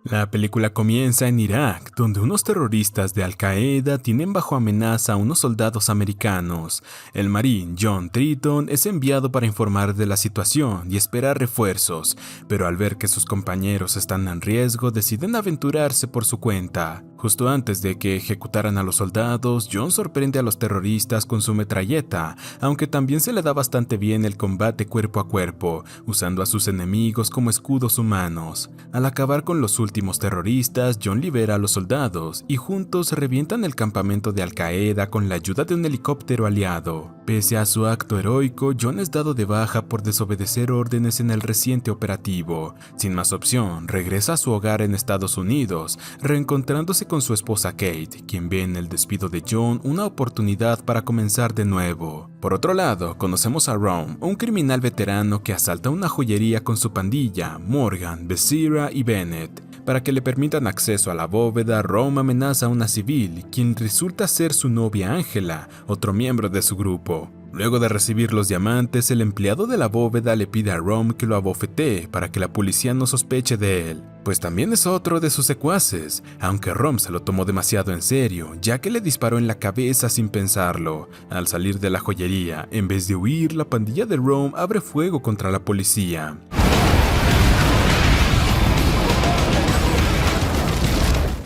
La película comienza en Irak, donde unos terroristas de Al-Qaeda tienen bajo amenaza a unos soldados americanos. El marín John Triton es enviado para informar de la situación y esperar refuerzos, pero al ver que sus compañeros están en riesgo, deciden aventurarse por su cuenta. Justo antes de que ejecutaran a los soldados, John sorprende a los terroristas con su metralleta, aunque también se le da bastante bien el combate cuerpo a cuerpo, usando a sus enemigos como escudos humanos. Al acabar con los últimos terroristas, John libera a los soldados y juntos revientan el campamento de Al-Qaeda con la ayuda de un helicóptero aliado. Pese a su acto heroico, John es dado de baja por desobedecer órdenes en el reciente operativo. Sin más opción, regresa a su hogar en Estados Unidos, reencontrándose con su esposa Kate, quien ve en el despido de John una oportunidad para comenzar de nuevo. Por otro lado, conocemos a Rome, un criminal veterano que asalta una joyería con su pandilla, Morgan, Becerra y Bennett. Para que le permitan acceso a la bóveda, Rome amenaza a una civil, quien resulta ser su novia Angela, otro miembro de su grupo. Luego de recibir los diamantes, el empleado de la bóveda le pide a Rome que lo abofetee para que la policía no sospeche de él, pues también es otro de sus secuaces, aunque Rome se lo tomó demasiado en serio, ya que le disparó en la cabeza sin pensarlo. Al salir de la joyería, en vez de huir, la pandilla de Rome abre fuego contra la policía.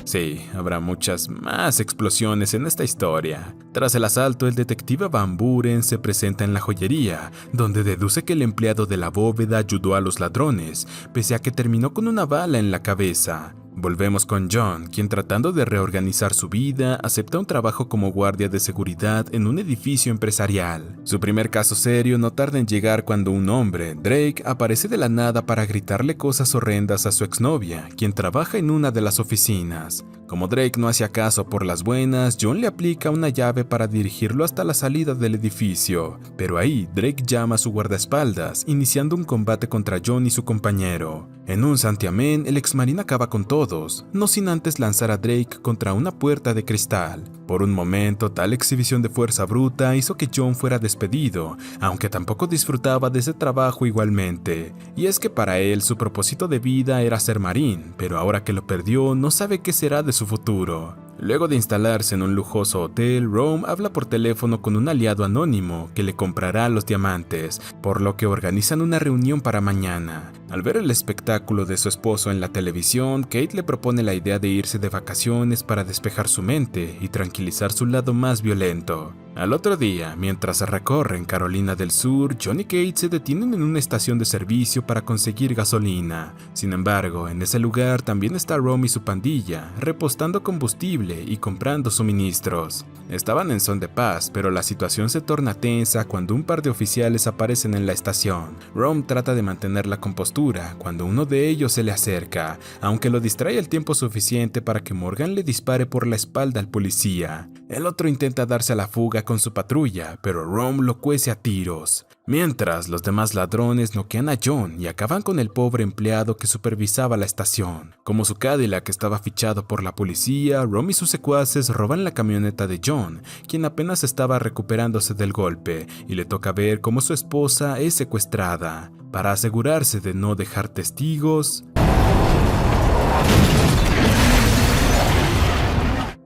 Sí, habrá muchas más explosiones en esta historia. Tras el asalto, el detective Van Buren se presenta en la joyería, donde deduce que el empleado de la bóveda ayudó a los ladrones, pese a que terminó con una bala en la cabeza. Volvemos con John, quien tratando de reorganizar su vida, acepta un trabajo como guardia de seguridad en un edificio empresarial. Su primer caso serio no tarda en llegar cuando un hombre, Drake, aparece de la nada para gritarle cosas horrendas a su exnovia, quien trabaja en una de las oficinas. Como Drake no hacía caso por las buenas, John le aplica una llave para dirigirlo hasta la salida del edificio, pero ahí Drake llama a su guardaespaldas, iniciando un combate contra John y su compañero. En un santiamén, el exmarín acaba con todos, no sin antes lanzar a Drake contra una puerta de cristal. Por un momento, tal exhibición de fuerza bruta hizo que John fuera despedido, aunque tampoco disfrutaba de ese trabajo igualmente. Y es que para él su propósito de vida era ser marín, pero ahora que lo perdió, no sabe qué será de su futuro. Luego de instalarse en un lujoso hotel, Rome habla por teléfono con un aliado anónimo que le comprará los diamantes, por lo que organizan una reunión para mañana. Al ver el espectáculo de su esposo en la televisión, Kate le propone la idea de irse de vacaciones para despejar su mente y tranquilizar su lado más violento. Al otro día, mientras recorren Carolina del Sur, John y Kate se detienen en una estación de servicio para conseguir gasolina. Sin embargo, en ese lugar también está Rome y su pandilla, repostando combustible y comprando suministros. Estaban en son de paz, pero la situación se torna tensa cuando un par de oficiales aparecen en la estación. Rome trata de mantener la compostura cuando uno de ellos se le acerca, aunque lo distrae el tiempo suficiente para que Morgan le dispare por la espalda al policía. El otro intenta darse a la fuga con su patrulla, pero Rome lo cuece a tiros. Mientras, los demás ladrones noquean a John y acaban con el pobre empleado que supervisaba la estación. Como su Cadillac estaba fichado por la policía, Rome y sus secuaces roban la camioneta de John, quien apenas estaba recuperándose del golpe, y le toca ver cómo su esposa es secuestrada. Para asegurarse de no dejar testigos,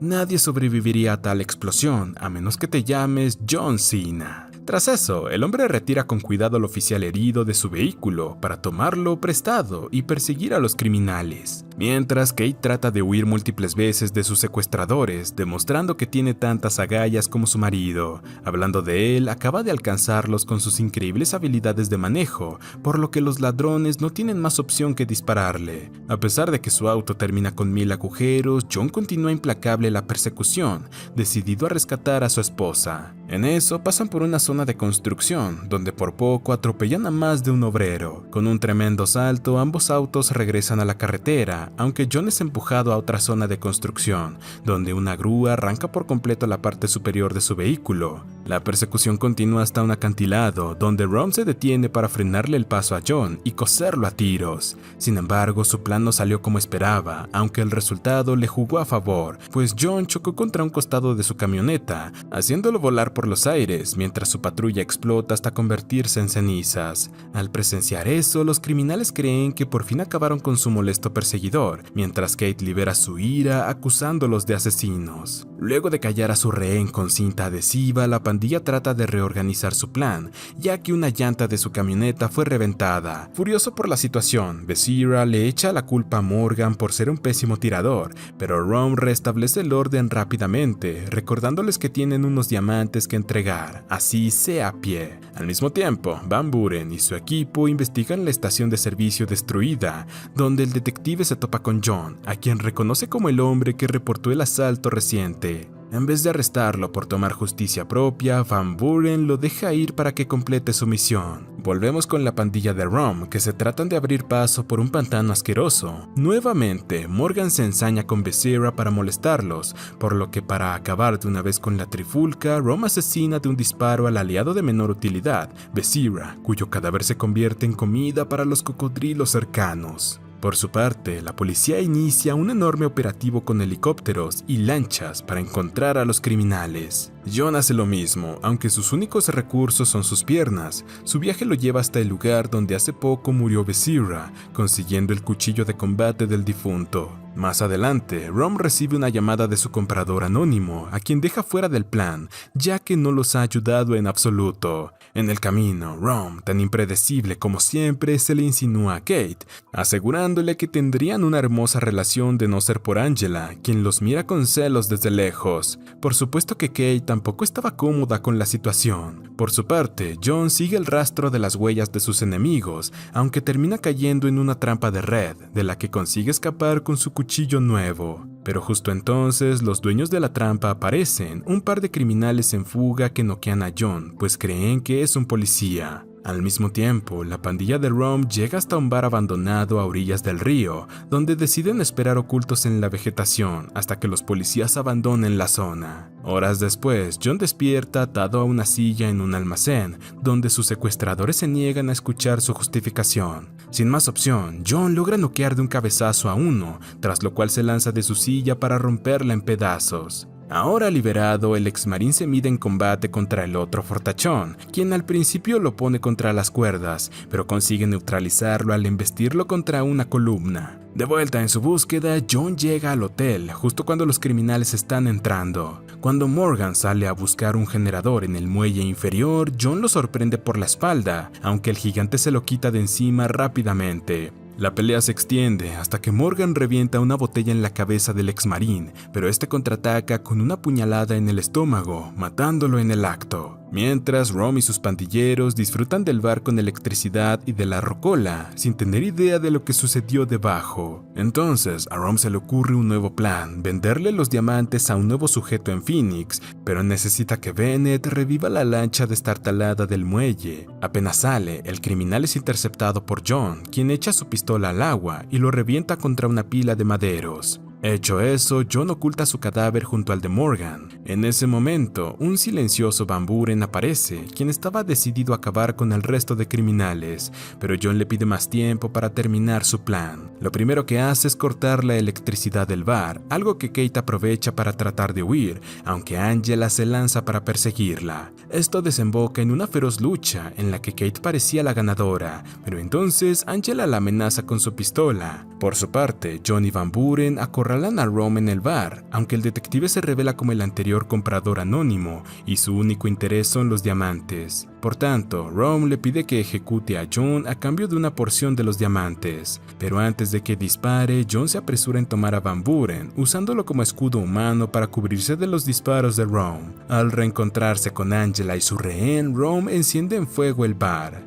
nadie sobreviviría a tal explosión, a menos que te llames John Cena. Tras eso, el hombre retira con cuidado al oficial herido de su vehículo para tomarlo prestado y perseguir a los criminales. Mientras, Kate trata de huir múltiples veces de sus secuestradores, demostrando que tiene tantas agallas como su marido. Hablando de él, acaba de alcanzarlos con sus increíbles habilidades de manejo, por lo que los ladrones no tienen más opción que dispararle. A pesar de que su auto termina con 1000 agujeros, John continúa implacable la persecución, decidido a rescatar a su esposa. En eso, pasan por una zona de construcción, donde por poco atropellan a más de un obrero. Con un tremendo salto, ambos autos regresan a la carretera, aunque John es empujado a otra zona de construcción, donde una grúa arranca por completo la parte superior de su vehículo. La persecución continúa hasta un acantilado, donde Rome se detiene para frenarle el paso a John y coserlo a tiros. Sin embargo, su plan no salió como esperaba, aunque el resultado le jugó a favor, pues John chocó contra un costado de su camioneta, haciéndolo volar volar por los aires mientras su patrulla explota hasta convertirse en cenizas. Al presenciar eso, los criminales creen que por fin acabaron con su molesto perseguidor, mientras Kate libera su ira acusándolos de asesinos. Luego de callar a su rehén con cinta adhesiva, la pandilla trata de reorganizar su plan, ya que una llanta de su camioneta fue reventada. Furioso por la situación, Becerra le echa la culpa a Morgan por ser un pésimo tirador, pero Rom restablece el orden rápidamente, recordándoles que tienen unos diamantes que entregar, así sea a pie. Al mismo tiempo, Van Buren y su equipo investigan la estación de servicio destruida, donde el detective se topa con John, a quien reconoce como el hombre que reportó el asalto reciente. En vez de arrestarlo por tomar justicia propia, Van Buren lo deja ir para que complete su misión. Volvemos con la pandilla de Rom, que se tratan de abrir paso por un pantano asqueroso. Nuevamente, Morgan se ensaña con Becerra para molestarlos, por lo que para acabar de una vez con la trifulca, Rom asesina de un disparo al aliado de menor utilidad, Becerra, cuyo cadáver se convierte en comida para los cocodrilos cercanos. Por su parte, la policía inicia un enorme operativo con helicópteros y lanchas para encontrar a los criminales. John hace lo mismo, aunque sus únicos recursos son sus piernas. Su viaje lo lleva hasta el lugar donde hace poco murió Becerra, consiguiendo el cuchillo de combate del difunto. Más adelante, Rom recibe una llamada de su comprador anónimo, a quien deja fuera del plan, ya que no los ha ayudado en absoluto. En el camino, Rom, tan impredecible como siempre, se le insinúa a Kate, asegurándole que tendrían una hermosa relación de no ser por Angela, quien los mira con celos desde lejos. Por supuesto que Kate tampoco estaba cómoda con la situación. Por su parte, John sigue el rastro de las huellas de sus enemigos, aunque termina cayendo en una trampa de red, de la que consigue escapar con su cuchillo nuevo. Pero justo entonces los dueños de la trampa aparecen, un par de criminales en fuga que noquean a John, pues creen que es un policía. Al mismo tiempo, la pandilla de Rom llega hasta un bar abandonado a orillas del río, donde deciden esperar ocultos en la vegetación hasta que los policías abandonen la zona. Horas después, John despierta atado a una silla en un almacén, donde sus secuestradores se niegan a escuchar su justificación. Sin más opción, John logra noquear de un cabezazo a uno, tras lo cual se lanza de su silla para romperla en pedazos. Ahora liberado, el exmarín se mide en combate contra el otro fortachón, quien al principio lo pone contra las cuerdas, pero consigue neutralizarlo al embestirlo contra una columna. De vuelta en su búsqueda, John llega al hotel justo cuando los criminales están entrando. Cuando Morgan sale a buscar un generador en el muelle inferior, John lo sorprende por la espalda, aunque el gigante se lo quita de encima rápidamente. La pelea se extiende hasta que Morgan revienta una botella en la cabeza del exmarín, pero este contraataca con una puñalada en el estómago, matándolo en el acto. Mientras, Rom y sus pandilleros disfrutan del bar con electricidad y de la rocola, sin tener idea de lo que sucedió debajo. Entonces, a Rom se le ocurre un nuevo plan, venderle los diamantes a un nuevo sujeto en Phoenix, pero necesita que Bennett reviva la lancha destartalada del muelle. Apenas sale, el criminal es interceptado por John, quien echa su pistola al agua y lo revienta contra una pila de maderos. Hecho eso, John oculta su cadáver junto al de Morgan. En ese momento, un silencioso Van Buren aparece, quien estaba decidido a acabar con el resto de criminales, pero John le pide más tiempo para terminar su plan. Lo primero que hace es cortar la electricidad del bar, algo que Kate aprovecha para tratar de huir, aunque Angela se lanza para perseguirla. Esto desemboca en una feroz lucha en la que Kate parecía la ganadora, pero entonces Angela la amenaza con su pistola. Por su parte, John y Van Buren acorralan a Rom en el bar, aunque el detective se revela como el anterior comprador anónimo y su único interés son los diamantes. Por tanto, Rom le pide que ejecute a John a cambio de una porción de los diamantes, pero antes de que dispare, John se apresura en tomar a Van Buren, usándolo como escudo humano para cubrirse de los disparos de Rom. Al reencontrarse con Angela y su rehén, Rom enciende en fuego el bar.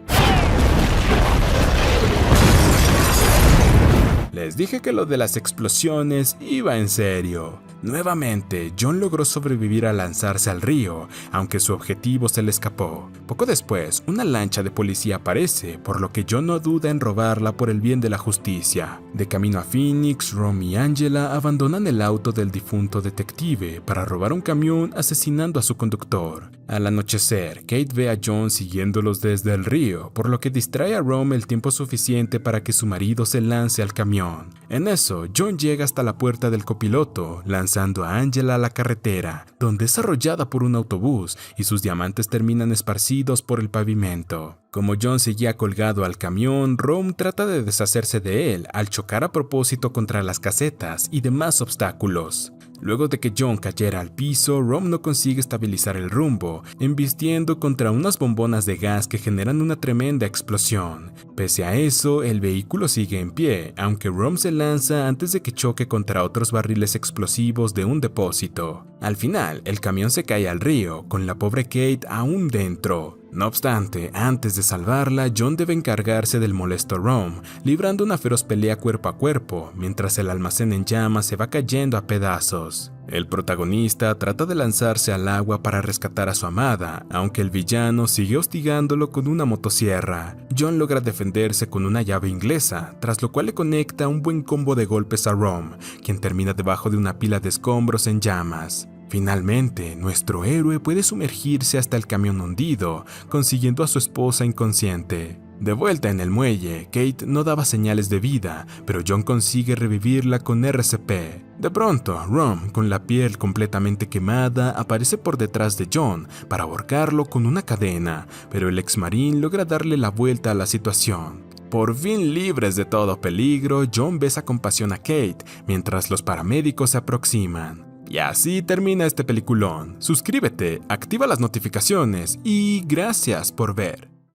Les dije que lo de las explosiones iba en serio. Nuevamente, John logró sobrevivir al lanzarse al río, aunque su objetivo se le escapó. Poco después, una lancha de policía aparece, por lo que John no duda en robarla por el bien de la justicia. De camino a Phoenix, Rom y Angela abandonan el auto del difunto detective para robar un camión, asesinando a su conductor. Al anochecer, Kate ve a John siguiéndolos desde el río, por lo que distrae a Rom el tiempo suficiente para que su marido se lance al camión. En eso, John llega hasta la puerta del copiloto, lanza impulsando a Angela a la carretera, donde es arrollada por un autobús y sus diamantes terminan esparcidos por el pavimento. Como John seguía colgado al camión, Rom trata de deshacerse de él al chocar a propósito contra las casetas y demás obstáculos. Luego de que John cayera al piso, Rom no consigue estabilizar el rumbo, embistiendo contra unas bombonas de gas que generan una tremenda explosión. Pese a eso, el vehículo sigue en pie, aunque Rom se lanza antes de que choque contra otros barriles explosivos de un depósito. Al final, el camión se cae al río, con la pobre Kate aún dentro. No obstante, antes de salvarla, John debe encargarse del molesto Rom, librando una feroz pelea cuerpo a cuerpo, mientras el almacén en llamas se va cayendo a pedazos. El protagonista trata de lanzarse al agua para rescatar a su amada, aunque el villano sigue hostigándolo con una motosierra. John logra defenderse con una llave inglesa, tras lo cual le conecta un buen combo de golpes a Rom, quien termina debajo de una pila de escombros en llamas. Finalmente, nuestro héroe puede sumergirse hasta el camión hundido, consiguiendo a su esposa inconsciente. De vuelta en el muelle, Kate no daba señales de vida, pero John consigue revivirla con RCP. De pronto, Rom, con la piel completamente quemada, aparece por detrás de John para ahorcarlo con una cadena, pero el ex-marín logra darle la vuelta a la situación. Por fin libres de todo peligro, John besa con pasión a Kate, mientras los paramédicos se aproximan. Y así termina este peliculón. Suscríbete, activa las notificaciones y gracias por ver.